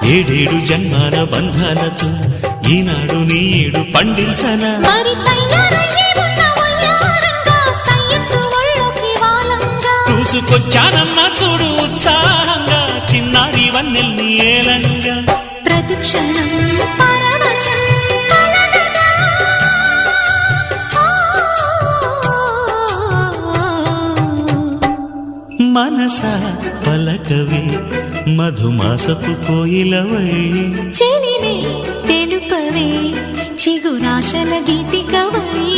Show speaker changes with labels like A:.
A: ఏడేడు జన్మాల బంధాలతో ఈనాడు నీడు పండించనా చూసుకొచ్చానమ్మా చూడు ఉత్సాహంగా చిన్నారి వన్నెల్ని ఏలంగా
B: ప్రతిక్షణం
A: మనసా పలకవే మధుమాసపు కోయిలవై
B: చెలిమే తెలుపవే చిగురాశల గీతికవై